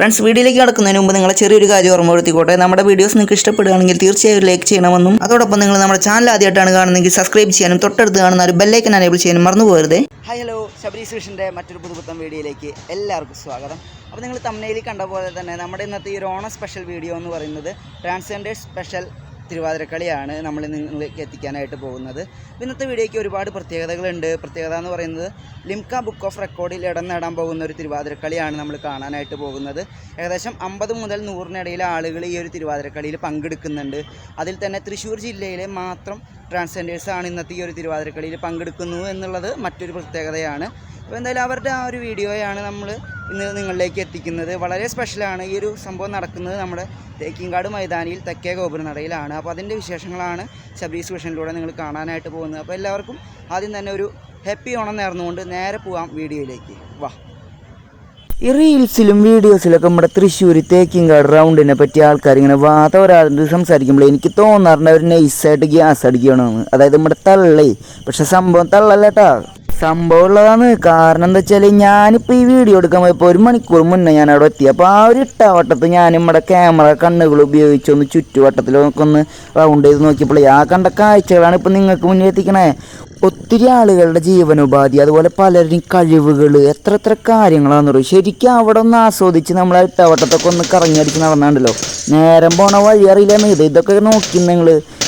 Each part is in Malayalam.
ഫ്രണ്ട്സ്, വീഡിയോയിലേക്ക് കടക്കുന്നതിന് മുമ്പ് നിങ്ങളെ ചെറിയൊരു കാര്യം ഓർമ്മപ്പെടുത്തിക്കോട്ടെ. നമ്മുടെ വീഡിയോസ് നിങ്ങൾക്ക് ഇഷ്ടപ്പെടുകയാണെങ്കിൽ തീർച്ചയായും ലൈക്ക് ചെയ്യണമെന്നും അതോടൊപ്പം നിങ്ങൾ നമ്മുടെ ചാനൽ ആദ്യമായിട്ടാണ് കാണുന്നതെങ്കിൽ സബ്സ്ക്രൈബ് ചെയ്യാനും തൊട്ടടുത്ത് കാണുന്ന ഒരു ബെല്ലൈക്കൻ എനേബിൾ ചെയ്യാനും മറന്നു പോകരുത്. ഹലോ, ശബരീഷ് വിഷൻ്റെ മറ്റൊരു പുതുപുത്തൻ വീഡിയോയിലേക്ക് എല്ലാവർക്കും സ്വാഗതം. അപ്പോൾ നിങ്ങൾ തംബ്നെയിലിൽ കണ്ട പോലെ തന്നെ നമ്മുടെ ഇന്നത്തെ ഈ ഓണ സ്പെഷ്യൽ വീഡിയോ എന്ന് പറയുന്നത് ട്രാൻസ്ജെൻഡേഴ്സ് സ്പെഷ്യൽ തിരുവാതിരക്കളിയാണ് നമ്മൾ നിങ്ങളിലേക്ക് എത്തിക്കാനായിട്ട് പോകുന്നത്. ഇന്നത്തെ വീഡിയോയ്ക്ക് ഒരുപാട് പ്രത്യേകതകളുണ്ട്. പ്രത്യേകത എന്ന് പറയുന്നത് ലിംക ബുക്ക് ഓഫ് റെക്കോർഡിൽ ഇടം നേടാൻ പോകുന്ന ഒരു തിരുവാതിരക്കളിയാണ് നമ്മൾ കാണാനായിട്ട് പോകുന്നത്. ഏകദേശം 50 മുതൽ 100 ആളുകൾ ഈ ഒരു തിരുവാതിരക്കളിയിൽ പങ്കെടുക്കുന്നുണ്ട്. അതിൽ തന്നെ തൃശ്ശൂർ ജില്ലയിലെ മാത്രം ട്രാൻസ്ജെൻഡേഴ്സാണ് ഇന്നത്തെ ഈ ഒരു തിരുവാതിരക്കളിയിൽ പങ്കെടുക്കുന്നു എന്നുള്ളത് മറ്റൊരു പ്രത്യേകതയാണ്. അപ്പോൾ എന്തായാലും അവരുടെ ആ ഒരു വീഡിയോയാണ് നമ്മൾ ഇന്ന് നിങ്ങളിലേക്ക് എത്തിക്കുന്നത്. വളരെ സ്പെഷ്യലാണ്. ഈ ഒരു സംഭവം നടക്കുന്നത് നമ്മുടെ തേക്കിൻകാട് മൈതാനിയിൽ തെക്കേ ഗോപുരനടയിലാണ്. അപ്പോൾ അതിൻ്റെ വിശേഷങ്ങളാണ് ശബരീഷ് വിഷനിലൂടെ നിങ്ങൾ കാണാനായിട്ട് പോകുന്നത്. അപ്പോൾ എല്ലാവർക്കും ആദ്യം തന്നെ ഒരു ഹാപ്പി ഓണം നേർന്നുകൊണ്ട് നേരെ പോവാം വീഡിയോയിലേക്ക്. വാ. ഈ റീൽസിലും വീഡിയോസിലൊക്കെ നമ്മുടെ തൃശ്ശൂർ തേക്കിൻകാട് റൗണ്ടിനെ പറ്റി ആൾക്കാർ ഇങ്ങനെ വാതോരാതെ സംസാരിക്കുമ്പോൾ എനിക്ക് തോന്നാറുണ്ട് അവർ നൈസായിട്ട് ഗ്യാസ് അടിക്കണമെന്ന്. അതായത് നമ്മുടെ തള്ളേ, പക്ഷെ സംഭവം തള്ളല്ല കേട്ടോ, സംഭവം ഉള്ളതാണ്. കാരണം എന്താ വെച്ചാൽ ഞാനിപ്പോൾ ഈ വീഡിയോ എടുക്കാൻ പോയപ്പോൾ 1 മണിക്കൂർ മുന്നേ ഞാൻ അവിടെ എത്തി. അപ്പോൾ ആ ഒരു ഇട്ടാവട്ടത്ത് ഞാൻ നമ്മുടെ ക്യാമറ കണ്ണുകൾ ഉപയോഗിച്ചൊന്ന് ചുറ്റുവട്ടത്തിലൊക്കെ ഒന്ന് റൗണ്ട് ചെയ്ത് നോക്കിയപ്പോൾ ആ കണ്ട കാഴ്ചകളാണ് ഇപ്പോൾ നിങ്ങൾക്ക് മുന്നിൽ എത്തിക്കണേ. ഒത്തിരി ആളുകളുടെ ജീവനോപാധി, അതുപോലെ പലരുടെയും കഴിവുകൾ, എത്ര കാര്യങ്ങളാണെന്ന് പറയും. ശരിക്കും അവിടെ ഒന്ന് ആസ്വദിച്ച് നമ്മൾ ആ ഇട്ടാവട്ടത്തൊക്കെ ഒന്ന് കറങ്ങിയടിച്ച് നടന്നാണ്ടല്ലോ നേരം പോണ വഴി അറിയില്ലെന്ന്. ഇതൊക്കെ നോക്കി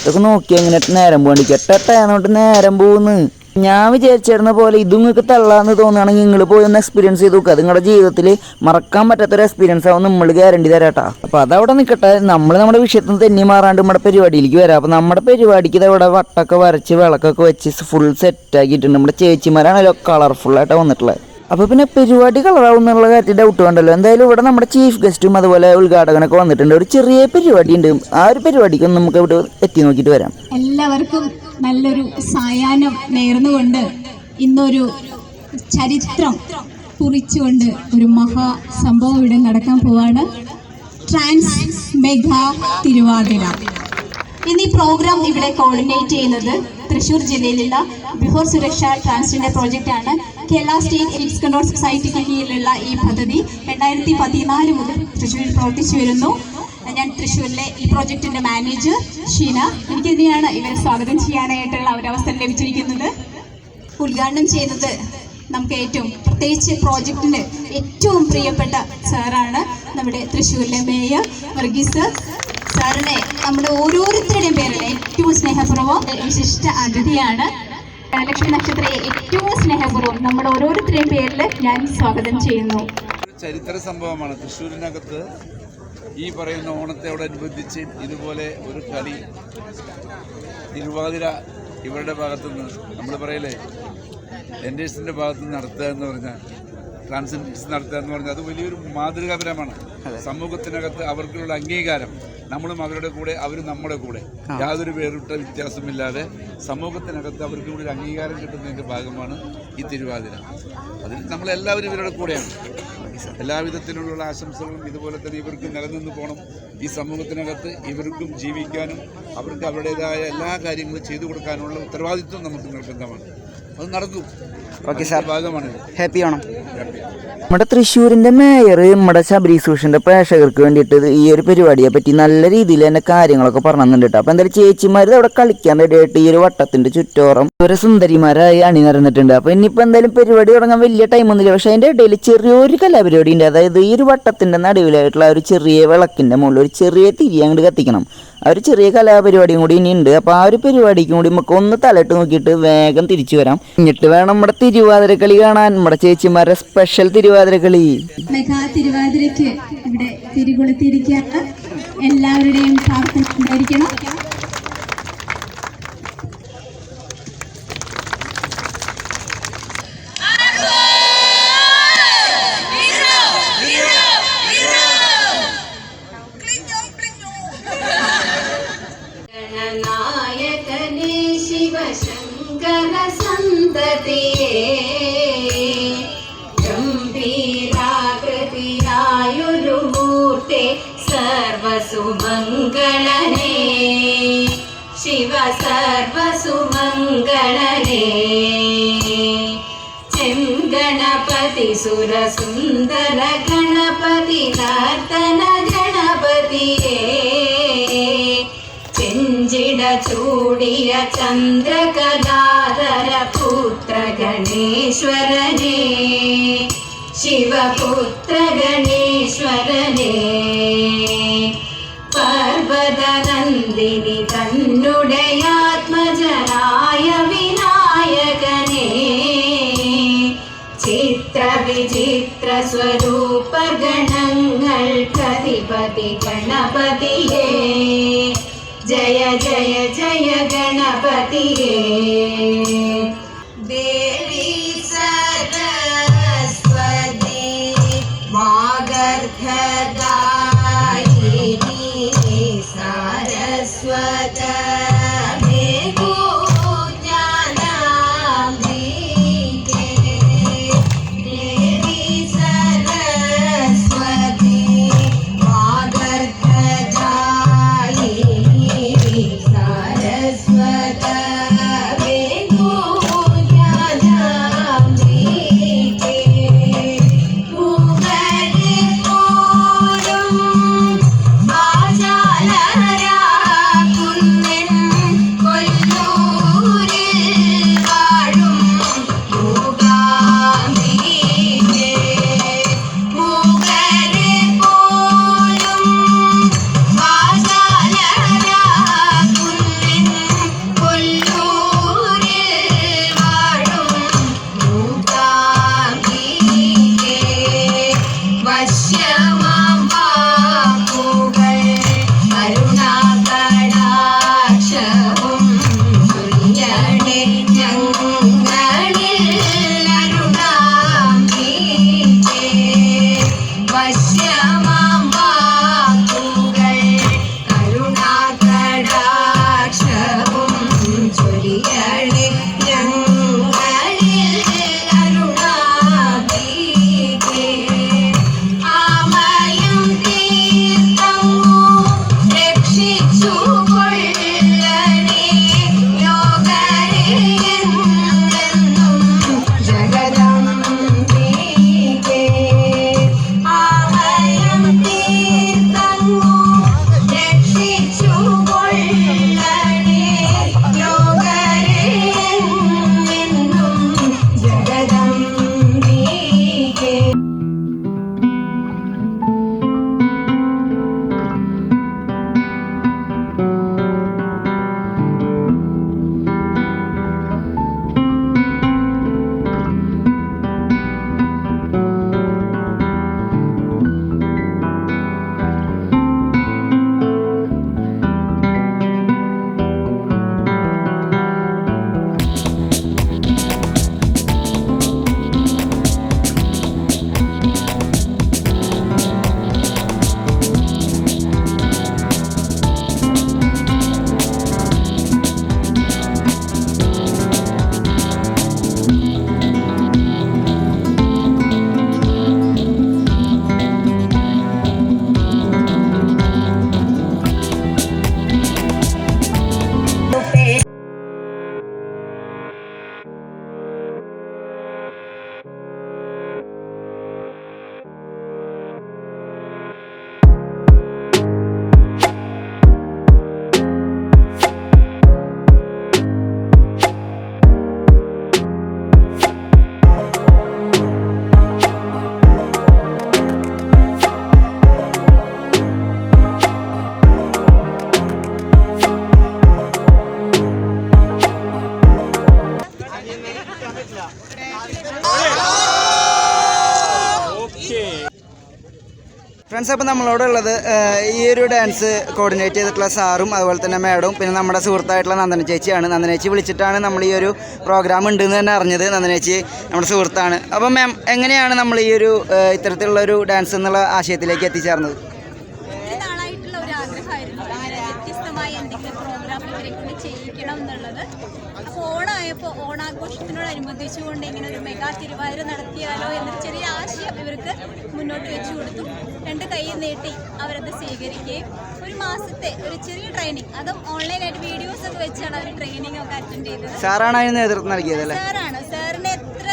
ഇതൊക്കെ നോക്കി എങ്ങനെ നേരം പോകണ്ടിക്കുക എട്ടേന്നോട്ട് നേരം പോകുന്നു. ഞാൻ വിചാരിച്ചിരുന്ന പോലെ ഇത് നിങ്ങൾക്ക് തള്ളാന്ന് തോന്നുകയാണെങ്കിൽ നിങ്ങൾ പോയി ഒന്ന് എക്സ്പീരിയൻസ് ചെയ്ത് നോക്കുക. നിങ്ങളുടെ ജീവിതത്തിൽ മറക്കാൻ പറ്റാത്തൊരു എക്സ്പീരിയൻസ് ആവും നമ്മൾ ഗ്യാരണ്ടി തരാട്ടാ. അപ്പോൾ അതവിടെ നിൽക്കട്ടെ, നമ്മുടെ വിഷയത്തിൽ നിന്ന് തെന്നി മാറാണ്ട് നമ്മുടെ പരിപാടിയിലേക്ക് വരാം. അപ്പോൾ നമ്മുടെ പരിപാടിക്ക് ഇതവിടെ വട്ടൊക്കെ വരച്ച് വിളക്കൊക്കെ വെച്ച് ഫുൾ സെറ്റാക്കിയിട്ടുണ്ട്. നമ്മുടെ ചേച്ചിമാരാണല്ലോ കളർഫുള്ളായിട്ട് വന്നിട്ടുള്ളത്. അപ്പോൾ പിന്നെ പരിപാടി കളറാവും എന്നുള്ള കാര്യത്തിൽ ഡൗട്ട് വേണ്ടല്ലോ. എന്തായാലും ഇവിടെ നമ്മുടെ ചീഫ് ഗസ്റ്റും അതുപോലെ ഉദ്ഘാടകനൊക്കെ വന്നിട്ടുണ്ട്. ഒരു ചെറിയ പരിപാടി ഉണ്ട്. ആ ഒരു പരിപാടിക്കൊന്ന് നമുക്ക് ഇവിടെ എത്തി നോക്കിയിട്ട് വരാം. എല്ലാവർക്കും നല്ലൊരു സായാഹ്നം നേർന്നുകൊണ്ട് ഇന്നൊരു ചരിത്രം കുറിച്ചുകൊണ്ട് ഒരു മഹാസംഭവം ഇവിടെ നടക്കാൻ പോവാണ്. Trans mega Thiruvathira. ഇന്ന് ഈ പ്രോഗ്രാം ഇവിടെ കോർഡിനേറ്റ് ചെയ്യുന്നത് തൃശ്ശൂർ ജില്ലയിലുള്ള ബിഫോർ സുരക്ഷ ട്രാൻസ്ജെൻഡർ പ്രോജക്റ്റാണ്. കേരള സ്റ്റേറ്റ് എയ്ഡ്സ് കൺട്രോൾ സൊസൈറ്റിക്ക് കീഴിലുള്ള ഈ പദ്ധതി 2014 മുതൽ തൃശ്ശൂരിൽ പ്രവർത്തിച്ചു വരുന്നു. ഞാൻ തൃശ്ശൂരിലെ ഈ പ്രോജക്റ്റിന്റെ മാനേജർ ഷീന. എനിക്ക് തന്നെയാണ് ഇവരെ സ്വാഗതം ചെയ്യാനായിട്ടുള്ള ഒരവസരം ലഭിച്ചിരിക്കുന്നത്. ഉദ്ഘാടനം ചെയ്യുന്നത് നമുക്ക് പ്രത്യേകിച്ച് പ്രോജക്റ്റിന് ഏറ്റവും പ്രിയപ്പെട്ട സാറാണ് നമ്മുടെ തൃശ്ശൂരിലെ മേയർ വർഗീസ് സാറിനെ നമ്മുടെ ഓരോരുത്തരുടെയും പേരിൽ ഏറ്റവും സ്നേഹപൂർവ്വം വിശിഷ്ട അതിഥിയാണ്. ലക്ഷ്മി നക്ഷത്രയെ ഏറ്റവും സ്നേഹപൂർവ്വം നമ്മുടെ ഓരോരുത്തരുടെയും പേരിൽ ഞാൻ സ്വാഗതം ചെയ്യുന്നു. ചരിത്ര സംഭവമാണ് തൃശ്ശൂരിനകത്ത്. ഈ പറയുന്ന ഓണത്തോടനുബന്ധിച്ച് ഇതുപോലെ ഒരു കളി തിരുവാതിര ഇവരുടെ ഭാഗത്തുനിന്ന് നമ്മൾ പറയലേ ജെൻഡേഴ്സിൻ്റെ ഭാഗത്തുനിന്ന് നടത്തുക എന്ന് പറഞ്ഞാൽ, ട്രാൻസ്ജെൻഡേഴ്സ് നടത്തുക എന്ന് പറഞ്ഞാൽ അത് വലിയൊരു മാതൃകാപരമാണ്. സമൂഹത്തിനകത്ത് അവർക്കുള്ള അംഗീകാരം, നമ്മളും അവരുടെ കൂടെ അവരും നമ്മുടെ കൂടെ, യാതൊരു വേറിട്ട വ്യത്യാസമില്ലാതെ സമൂഹത്തിനകത്ത് അവർക്ക് കൂടി ഒരു അംഗീകാരം കിട്ടുന്നതിൻ്റെ ഭാഗമാണ് ഈ തിരുവാതിര. അതിൽ നമ്മളെല്ലാവരും ഇവരുടെ കൂടെയാണ്. എല്ലാവിധത്തിലുള്ള ആശംസകളും ഇതുപോലെ തന്നെ ഇവർക്ക് നിലനിന്ന് പോകണം. ഈ സമൂഹത്തിനകത്ത് ഇവർക്കും ജീവിക്കാനും അവർക്ക് അവരുടേതായ എല്ലാ കാര്യങ്ങളും ചെയ്തു കൊടുക്കാനുള്ള ഉത്തരവാദിത്വം നമുക്ക് നിർബന്ധമാണ്. അത് നടക്കും. ഓക്കെ സാർ, ഭാഗമാണ്. ഹാപ്പി ഓണം. നമ്മുടെ തൃശ്ശൂരിൻ്റെ മേയർ നമ്മുടെ ശബരീഷ് ഭൂഷൻ്റെ പ്രേക്ഷകർക്ക് വേണ്ടിയിട്ട് ഈ ഒരു പരിപാടിയെ പറ്റി നല്ല രീതിയിൽ തന്നെ കാര്യങ്ങളൊക്കെ പറഞ്ഞു കേട്ടോ. അപ്പോൾ എന്തായാലും ചേച്ചിമാർ അവിടെ കളിക്കാൻ റെഡിയായിട്ട് ഈ ഒരു വട്ടത്തിൻ്റെ ചുറ്റോറം ഇവരെ സുന്ദരിമാരായി അണിനിരന്നിട്ടുണ്ട്. അപ്പോൾ ഇനിയിപ്പോൾ എന്തായാലും പരിപാടി തുടങ്ങാൻ വലിയ ടൈമൊന്നുമില്ല. പക്ഷേ അതിൻ്റെ ഇടയിൽ ചെറിയൊരു കലാപരിപാടി ഉണ്ട്. അതായത് ഈ ഒരു വട്ടത്തിൻ്റെ നടുവിലായിട്ടുള്ള ഒരു ചെറിയ വിളക്കിൻ്റെ മുകളിൽ ഒരു ചെറിയ തിരി അങ്ങോട്ട് കത്തിക്കണം. ആ ഒരു ചെറിയ കലാപരിപാടിയും കൂടി ഇനി ഉണ്ട്. അപ്പോൾ ആ ഒരു പരിപാടിക്കും കൂടി നമുക്ക് ഒന്ന് തലയിട്ട് നോക്കിയിട്ട് വേഗം തിരിച്ചു വരാം. എന്നിട്ട് വേണം നമ്മുടെ തിരുവാതിരക്കളി കാണാൻ, നമ്മുടെ ചേച്ചിമാരുടെ സ്പെഷ്യൽ തിരുവാതിരക്കളി. മെഗാ തിരുവാതിരയ്ക്ക് ഇവിടെ തിരികൊളുത്തിയിരിക്കുകയാണ്. എല്ലാവരുടെയും പ്രാർത്ഥന ഉണ്ടായിരിക്കണം. ശങ്കര സന്തതിയേ ഗംഭീരാകൃതിയായൊരു മൂർത്തെ സർവസുമംഗളനേ ശിവ സർവസുമംഗളനേ ചെങ്ക गणपति सुरसुन्दर गणपति नर्तन गणपतिये ചെഞ്ചിട ചൂടിയ ചന്ദ്രകലാധര പുത്ര ഗണേശ്വരനേ ശിവപുത്ര ഗണേശ്വരനേ പർവതനന്ദിനി തന്നുടെ ആത്മജനായ വിനായകനേ ചിത്രവിചിത്ര സ്വരൂപ ഗണങ്ങൾ അധിപതി ഗണപതിയേ जय जय जय गणपतिये देवी सरस्वती वागर्धदायिनी सारस्वत ഫ്രണ്ട്സ്, അപ്പോൾ നമ്മളോട് ഉള്ളത് ഈ ഒരു ഡാൻസ് കോർഡിനേറ്റ് ചെയ്തിട്ടുള്ള സാറും അതുപോലെ തന്നെ മാഡവും പിന്നെ നമ്മുടെ സുഹൃത്തായിട്ടുള്ള നന്ദന ചേച്ചിയാണ്. നന്ദന ചേച്ചി വിളിച്ചിട്ടാണ് നമ്മൾ ഈ ഒരു പ്രോഗ്രാം ഉണ്ടെന്ന് തന്നെ അറിഞ്ഞത്. നന്ദന ചേച്ചി നമ്മുടെ സുഹൃത്താണ്. അപ്പോൾ മാം, എങ്ങനെയാണ് നമ്മൾ ഈ ഒരു ഇത്തരത്തിലുള്ള ഒരു ഡാൻസ് എന്നുള്ള ആശയത്തിലേക്ക് എത്തിച്ചേർന്നത്? നാളായിട്ടുള്ള ഒരു ആഗ്രഹമായിരുന്നു വ്യത്യസ്തമായ എന്തെങ്കിലും പ്രോഗ്രാം ഇവരെ കൊണ്ട് ചെയ്യിക്കണം എന്നുള്ളത്. അപ്പോൾ ഓണമായപ്പോൾ ഓണാഘോഷത്തിനോടനുബന്ധിച്ചുകൊണ്ട് ഇങ്ങനെ ഒരു മെഗാ തിരുവാതിര നടത്തിയാലോ എന്നൊരു ചെറിയ ആശയം ഇവർക്ക് മുന്നോട്ട് വെച്ചു കൊടുത്തു. രണ്ട് കൈ നീട്ടി അവരത് സ്വീകരിക്കുകയും ഒരു മാസത്തെ ഒരു ചെറിയ ട്രെയിനിങ്, അതും ഓൺലൈനായിട്ട് വീഡിയോസ് ഒക്കെ വെച്ചാണ് അവർ ട്രെയിനിങ് ഒക്കെ അറ്റൻഡ് ചെയ്തത്. സാറാണ് അതിന് നേതൃത്വം നൽകിയത് അല്ലേ? സാറാണ്. സാറിന് എത്ര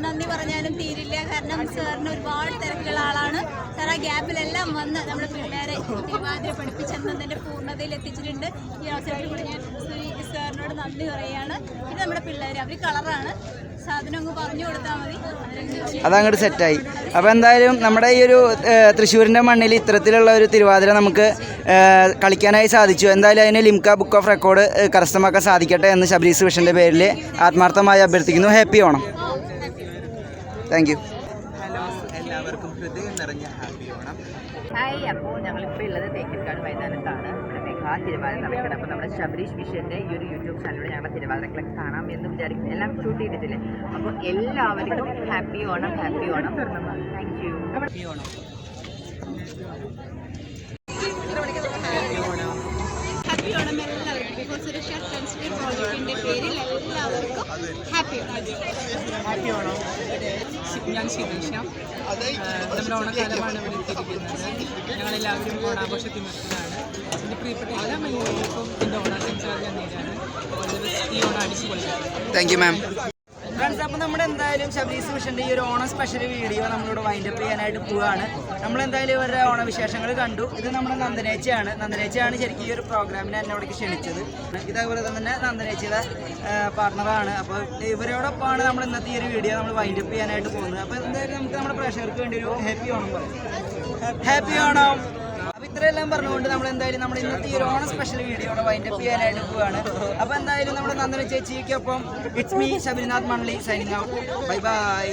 നന്ദി പറഞ്ഞാലും തീരില്ല. കാരണം സാറിന് ഒരുപാട് തിരക്കുള്ള ആളാണ്. സാർ ആ ഗ്യാപ്പിലെല്ലാം വന്ന് നമ്മുടെ പിള്ളേരെ തിരുവാതിര പഠിപ്പിച്ചെന്നതിൻ്റെ പൂർണ്ണതയിൽ എത്തിച്ചിട്ടുണ്ട്. ഈ അവസരത്തിൽ കൂടി ഞാൻ സാറിനോട് നന്ദി പറയുകയാണ്. പിന്നെ നമ്മുടെ പിള്ളേർ അവർ കളറാണ്, സാധനം അങ്ങ് പറഞ്ഞു കൊടുത്താൽ മതി. അതങ്ങോട്ട് സെറ്റായി. അപ്പോൾ എന്തായാലും നമ്മുടെ ഈ ഒരു തൃശ്ശൂരിൻ്റെ മണ്ണിൽ ഇത്തരത്തിലുള്ള ഒരു തിരുവാതിര നമുക്ക് കളിക്കാനായി സാധിച്ചു. എന്തായാലും അതിന് ലിംക ബുക്ക് ഓഫ് റെക്കോർഡ് കരസ്ഥമാക്കാൻ സാധിക്കട്ടെ എന്ന് ശബരീസ് വിഷൻ്റെ പേരിൽ ആത്മാർത്ഥമായി അഭ്യർത്ഥിക്കുന്നു. Happy Onam. Thank you. Hello, എല്ലാവർക്കും ഹൃദയം നിറഞ്ഞ ഹാപ്പി ഓണം. ഹായ്, അപ്പോൾ ഞങ്ങളിപ്പോൾ ഉള്ളത് തേക്കിൻകാട് മൈതാനത്താണ്. ഇവിടെ മെഗാ തിരുവാതിര നടക്കണം. അപ്പോൾ നമ്മുടെ ശബരീഷ് വിഷൻ്റെ ഈ ഒരു യൂട്യൂബ് ചാനലിലൂടെ ഞങ്ങളുടെ തിരുവാതിരകളൊക്കെ കാണാം എന്ന് വിചാരിക്കും. എല്ലാം ഷൂട്ട് ചെയ്തിട്ടില്ലേ. അപ്പോൾ എല്ലാവർക്കും happy Onam, happy Onam. Thank you. Happy Onam. Happy Onam എല്ലാവർക്കും. ഇപ്പോൾ സുരക്ഷ ട്രാൻസ്ഫർ പ്രോജക്റ്റിൻ്റെ പേരിൽ എല്ലാവർക്കും ഹാപ്പി ഓണം. ഹാപ്പി ഓണം. ഞാൻ ശിരീഷ. നമ്മുടെ ഓണക്കാലമാണ് ഇവിടെ എത്തിയിരിക്കുന്നത്. ഞങ്ങളെല്ലാവരും ഓണാഘോഷത്തിൽ നിർത്തുന്നതാണ്. എൻ്റെ പ്രിയപ്പെട്ട എല്ലാ മലയാളികൾക്കും എൻ്റെ ഓണാശംസകൾ ഞാൻ നേരാണ്. ഈ ഓണം അടിച്ചു പൊളിക്കാം. Thank you ma'am. ഫ്രണ്ട്സ്, അപ്പോൾ നമ്മുടെ എന്തായാലും ശബരീസ് വിഷൻ്റെ ഈ ഒരു ഓണം സ്പെഷ്യൽ വീഡിയോ നമ്മളിവിടെ വൈൻഡപ്പ് ചെയ്യാനായിട്ട് പോവുകയാണ്. നമ്മളെന്തായാലും ഇവരുടെ ഓണവിശേഷങ്ങൾ കണ്ടു. ഇത് നമ്മുടെ നന്ദനേച്ചിയാണ് ശരിക്കും ഈ ഒരു പ്രോഗ്രാമിനെ എന്നെ ഇവിടേക്ക് ക്ഷണിച്ചത്. ഇതേപോലെ തന്നെ നന്ദനേച്ചിയുടെ പാർട്ണറാണ്. അപ്പോൾ ഇവരോടൊപ്പമാണ് നമ്മൾ ഇന്നത്തെ ഈ ഒരു വീഡിയോ നമ്മൾ വൈൻഡപ്പ് ചെയ്യാനായിട്ട് പോകുന്നത്. അപ്പോൾ എന്തായാലും നമുക്ക് നമ്മുടെ പ്രേക്ഷകർക്ക് വേണ്ടി ഒരു ഹാപ്പി ഓണം പറയാം. ഹാപ്പി ഓണം. അപ്പോൾ ഇത്രയെല്ലാം പറഞ്ഞുകൊണ്ട് നമ്മൾ എന്തായാലും നമ്മുടെ ഇന്നത്തെ ഈ ഒരു ഓണം സ്പെഷ്യൽ വീഡിയോ വൈൻഡപ്പ് ചെയ്യാനായിട്ട് പോവുകയാണ്. അപ്പോൾ എന്തായാലും നമ്മുടെ നന്ദന ചേച്ചിക്കൊപ്പം ഇറ്റ്സ് മീ ശബരിനാഥ് മൺലി സൈനിങ് ഔട്ട്. Bye by.